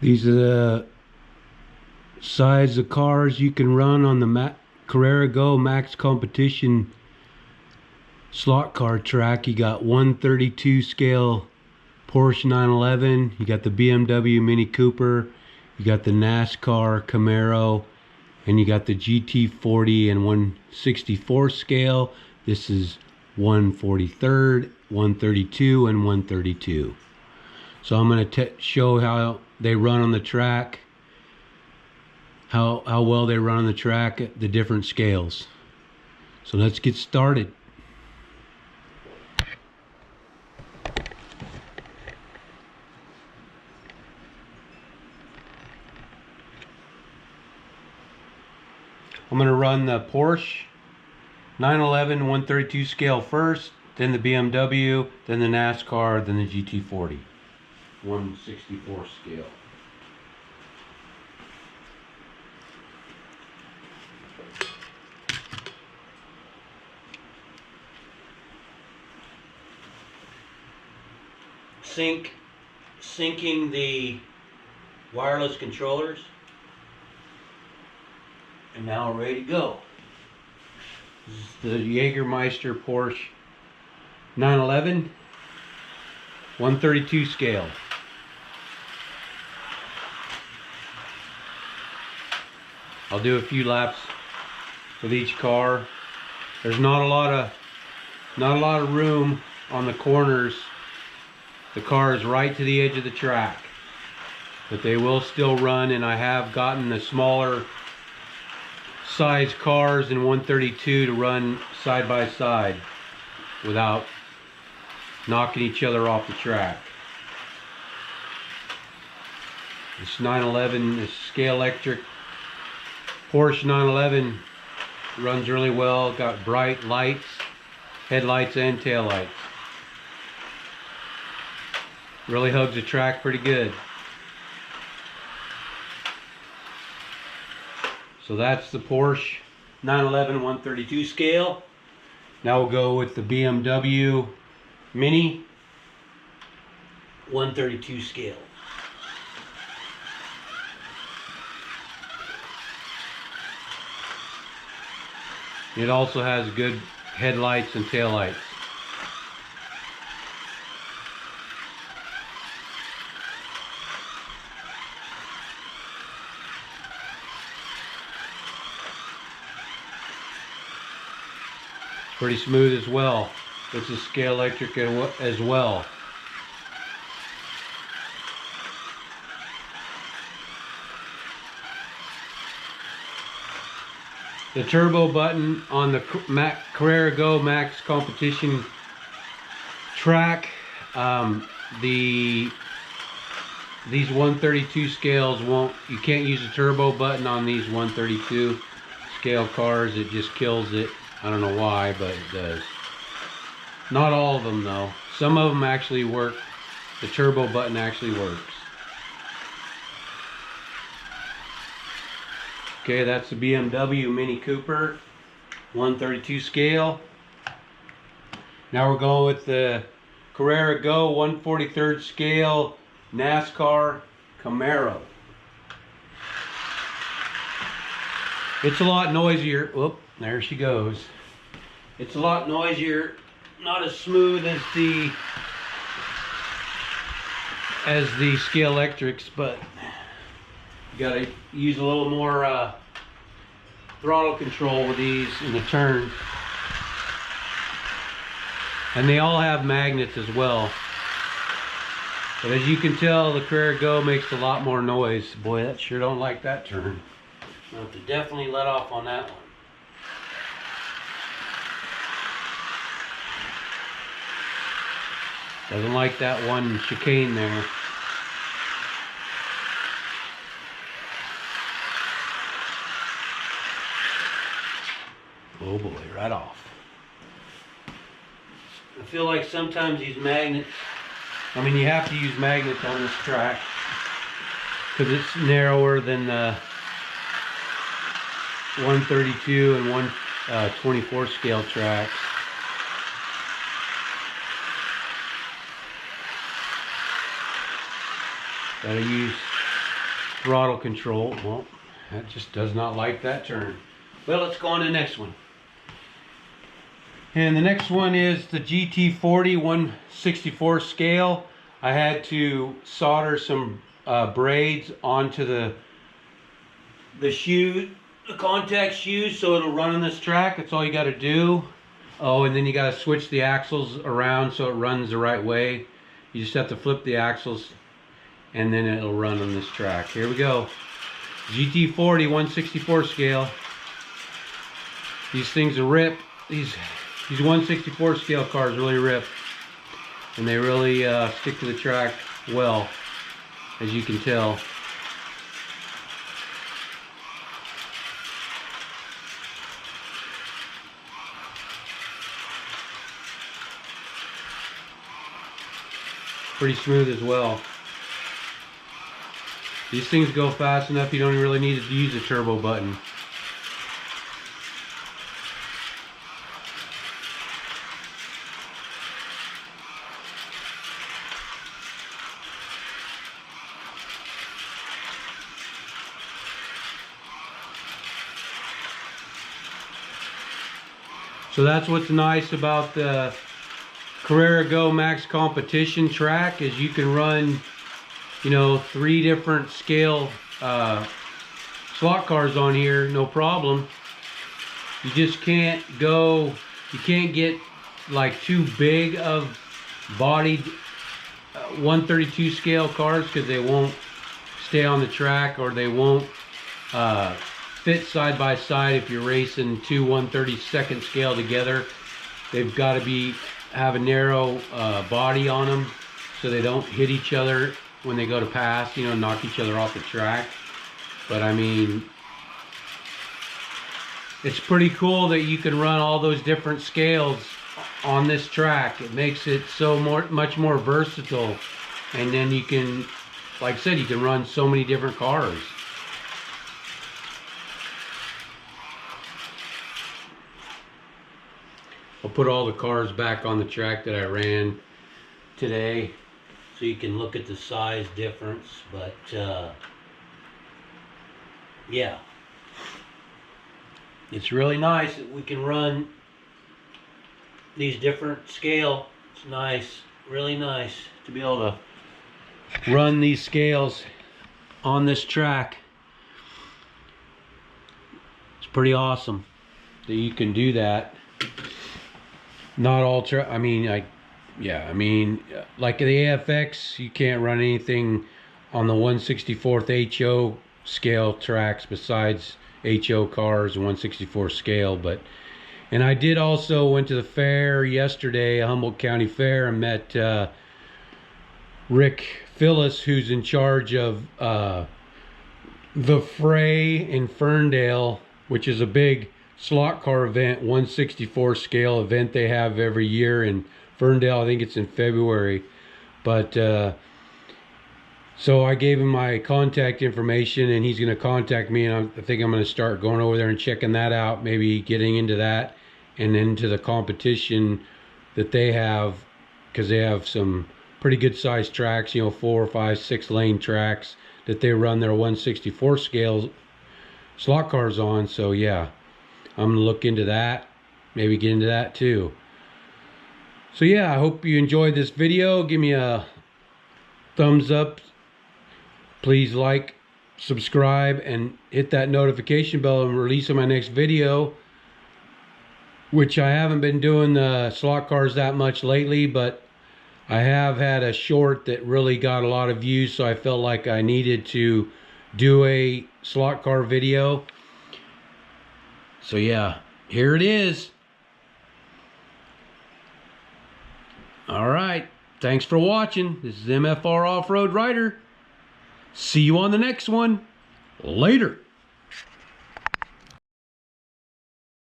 These are the size of cars you can run on the Carrera Go Max Competition slot car track. You got 132 scale Porsche 911, you got the BMW Mini Cooper, you got the NASCAR Camaro, and you got the GT40 and 164 scale. This is 143rd, 132, and 132. So I'm going to show how they run on the track, how well they run on the track at the different scales. So let's get started. I'm going to run the Porsche 911 132 scale first, then the BMW, then the NASCAR, then the GT40 164 scale. Syncing the wireless controllers. And now we're ready to go. This is the Jägermeister Porsche 911 132 scale. I'll do a few laps with each car. There's not a lot of room on the corners. The car is right to the edge of the track, but they will still run, and I have gotten the smaller size cars in 132 to run side by side without knocking each other off the track. This 911, this Scalextric Porsche 911 runs really well. Got bright lights, headlights and tail lights. Really hugs the track pretty good. So that's the Porsche 911 132 scale. Now we'll go with the BMW Mini 132 scale. It also has good headlights and taillights. Pretty smooth as well. This is Scalextric as well. The turbo button on the Carrera Go Max Competition track, these 132 scales you can't use a turbo button on these 132 scale cars. It just kills it. I don't know why, but it does. Not all of them though. Some of them actually work. The turbo button actually works. Okay, that's the BMW Mini Cooper 132 scale. Now we're going with the Carrera Go 143rd scale NASCAR Camaro. It's a lot noisier. Whoop, there she goes. It's a lot noisier, not as smooth as the Scalextrics, but you gotta use a little more throttle control with these in the turn. And they all have magnets as well. But as you can tell, the Carrera Go makes a lot more noise. Boy, that sure don't like that turn. I'll have to definitely let off on that one. Doesn't like that one chicane there. Oh boy, right off. I feel like sometimes these magnets, I mean, you have to use magnets on this track because it's narrower than the 132 and 124 scale tracks. Gotta use throttle control. Well, that just does not like that turn. Well, let's go on to the next one. And the next one is the GT40 1/64 scale. I had to solder some braids onto the shoe, the contact shoes, so it'll run on this track. That's all you got to do. Oh, and then you got to switch the axles around so it runs the right way. You just have to flip the axles and then it'll run on this track. Here we go. GT40 1/64 scale. These things are ripped. These 1/64 scale cars really rip, and they really stick to the track well, as you can tell. Pretty smooth as well. These things go fast enough you don't really need to use the turbo button. So that's what's nice about the Carrera Go Max Competition track, is you can run, you know, 3 different scale slot cars on here, no problem. You just can't go, you can't get like too big of bodied 132 scale cars, because they won't stay on the track, or they won't fit side by side if you're racing 2 1/32 scale together. They've got to have a narrow body on them so they don't hit each other when they go to pass, you know, knock each other off the track. But I mean, it's pretty cool that you can run all those different scales on this track. It makes it so much more versatile, and then you can, like I said, you can run so many different cars. I'll put all the cars back on the track that I ran today so you can look at the size difference. But yeah, it's really nice that we can run these different scale. It's nice, really nice to be able to run these scales on this track. It's pretty awesome that you can do that. Not all I mean, like the AFX, you can't run anything on the 1/64 HO scale tracks besides HO cars, 1/64 scale. But, and I did also went to the fair yesterday, Humboldt County Fair, and met Rick Phyllis, who's in charge of the Fray in Ferndale, which is a big slot car event, 1/64 scale event they have every year in Ferndale. I think it's in February. But so I gave him my contact information, and he's going to contact me, and I think I'm going to start going over there and checking that out, maybe getting into that and into the competition that they have, because they have some pretty good sized tracks, you know, 4, 5, 6 lane tracks that they run their 1/64 scale slot cars on. So yeah, I'm gonna look into that, maybe get into that too. So yeah, I hope you enjoyed this video. Give me a thumbs up. Please like, subscribe, and hit that notification bell and release my next video, which I haven't been doing the slot cars that much lately, but I have had a short that really got a lot of views, so I felt like I needed to do a slot car video. So yeah, here it is. All right, thanks for watching. This is MFR Off-Road Rider. See you on the next one. Later.